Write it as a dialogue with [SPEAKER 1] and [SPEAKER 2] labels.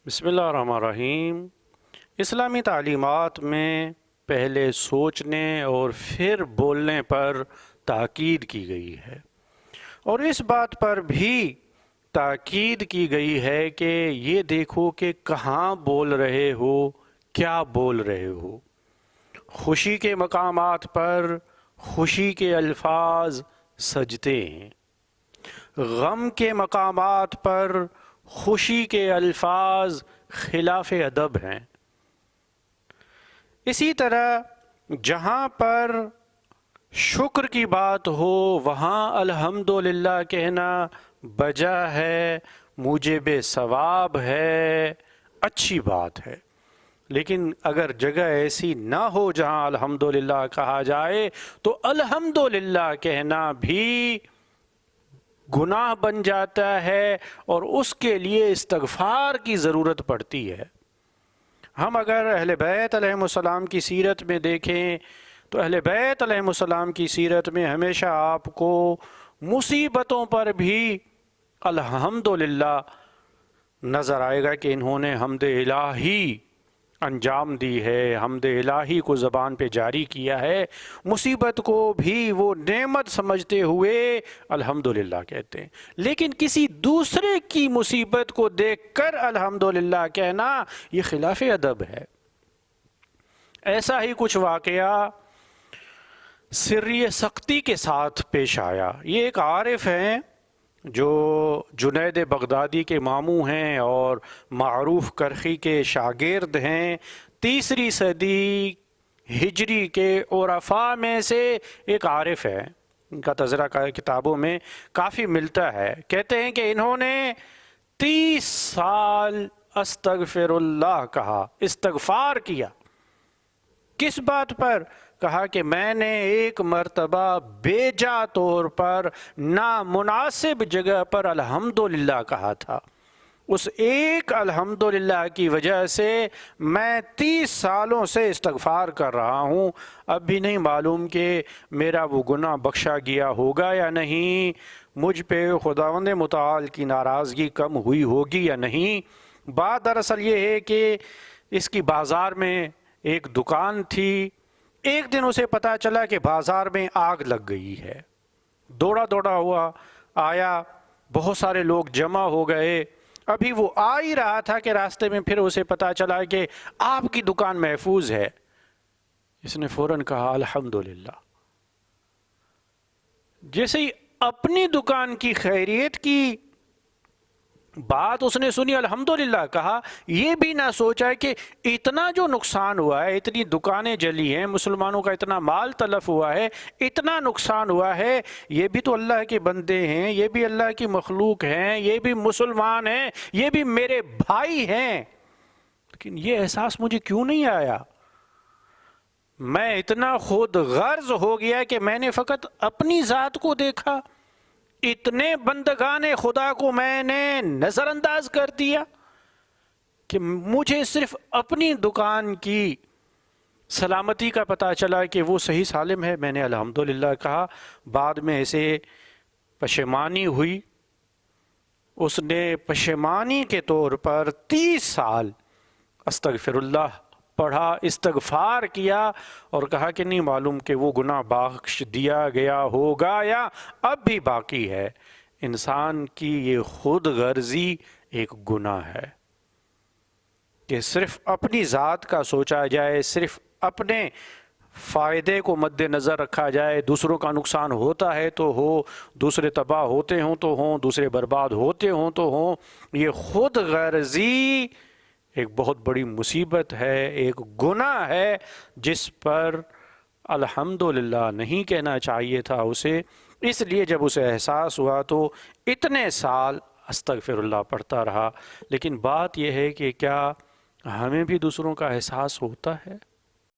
[SPEAKER 1] بسم اللہ الرحمن الرحیم۔ اسلامی تعلیمات میں پہلے سوچنے اور پھر بولنے پر تاکید کی گئی ہے، اور اس بات پر بھی تاکید کی گئی ہے کہ یہ دیکھو کہ کہاں بول رہے ہو، کیا بول رہے ہو۔ خوشی کے مقامات پر خوشی کے الفاظ سجتے ہیں، غم کے مقامات پر خوشی کے الفاظ خلاف ادب ہیں۔ اسی طرح جہاں پر شکر کی بات ہو وہاں الحمدللہ کہنا بجا ہے، موجب ثواب ہے، اچھی بات ہے۔ لیکن اگر جگہ ایسی نہ ہو جہاں الحمدللہ کہا جائے تو الحمدللہ کہنا بھی گناہ بن جاتا ہے، اور اس کے لیے استغفار کی ضرورت پڑتی ہے۔ ہم اگر اہل بیت علیہم السلام کی سیرت میں دیکھیں تو اہل بیت علیہم السلام کی سیرت میں ہمیشہ آپ کو مصیبتوں پر بھی الحمدللہ نظر آئے گا کہ انہوں نے حمد الہی انجام دی ہے، حمد الہی کو زبان پہ جاری کیا ہے، مصیبت کو بھی وہ نعمت سمجھتے ہوئے الحمدللہ کہتے ہیں۔ لیکن کسی دوسرے کی مصیبت کو دیکھ کر الحمدللہ کہنا یہ خلاف ادب ہے۔ ایسا ہی کچھ واقعہ سری سختی کے ساتھ پیش آیا۔ یہ ایک عارف ہیں جو جنید بغدادی کے ماموں ہیں اور معروف کرخی کے شاگرد ہیں۔ 3 صدی ہجری کے عرفاء میں سے ایک عارف ہے، ان کا تذکرہ کتابوں میں کافی ملتا ہے۔ کہتے ہیں کہ انہوں نے 30 سال استغفر اللہ کہا، استغفار کیا۔ کس بات پر؟ کہا کہ میں نے ایک مرتبہ بے جا طور پر نامناسب جگہ پر الحمدللہ کہا تھا، اس ایک الحمدللہ کی وجہ سے میں 30 سالوں سے استغفار کر رہا ہوں، اب بھی نہیں معلوم کہ میرا وہ گناہ بخشا گیا ہوگا یا نہیں، مجھ پہ خداوند متعال کی ناراضگی کم ہوئی ہوگی یا نہیں۔ بات دراصل یہ ہے کہ اس کی بازار میں ایک دکان تھی۔ ایک دن اسے پتا چلا کہ بازار میں آگ لگ گئی ہے۔ دوڑا ہوا آیا، بہت سارے لوگ جمع ہو گئے۔ ابھی وہ آ ہی رہا تھا کہ راستے میں پھر اسے پتا چلا کہ آپ کی دکان محفوظ ہے۔ اس نے فوراً کہا الحمدللہ۔ جیسے ہی اپنی دکان کی خیریت کی بات اس نے سنی، الحمدللہ کہا، یہ بھی نہ سوچا کہ اتنا جو نقصان ہوا ہے، اتنی دکانیں جلی ہیں، مسلمانوں کا اتنا مال تلف ہوا ہے، اتنا نقصان ہوا ہے، یہ بھی تو اللہ کے بندے ہیں، یہ بھی اللہ کی مخلوق ہیں، یہ بھی مسلمان ہیں، یہ بھی میرے بھائی ہیں، لیکن یہ احساس مجھے کیوں نہیں آیا؟ میں اتنا خود غرض ہو گیا کہ میں نے فقط اپنی ذات کو دیکھا، اتنے بندگان خدا کو میں نے نظر انداز کر دیا کہ مجھے صرف اپنی دکان کی سلامتی کا پتہ چلا کہ وہ صحیح سالم ہے، میں نے الحمدللہ کہا۔ بعد میں اسے پشیمانی ہوئی، اس نے پشیمانی کے طور پر 30 سال استغفر اللہ پڑھا، استغفار کیا، اور کہا کہ نہیں معلوم کہ وہ گناہ بخش دیا گیا ہوگا یا اب بھی باقی ہے۔ انسان کی یہ خود غرضی ایک گناہ ہے کہ صرف اپنی ذات کا سوچا جائے، صرف اپنے فائدے کو مد نظر رکھا جائے، دوسروں کا نقصان ہوتا ہے تو ہو، دوسرے تباہ ہوتے ہوں تو ہوں، دوسرے برباد ہوتے ہوں تو ہوں۔ یہ خود غرضی ایک بہت بڑی مصیبت ہے، ایک گناہ ہے جس پر الحمدللہ نہیں کہنا چاہیے تھا اسے۔ اس لیے جب اسے احساس ہوا تو اتنے سال استغفر اللہ پڑھتا رہا۔ لیکن بات یہ ہے کہ کیا ہمیں بھی دوسروں کا احساس ہوتا ہے؟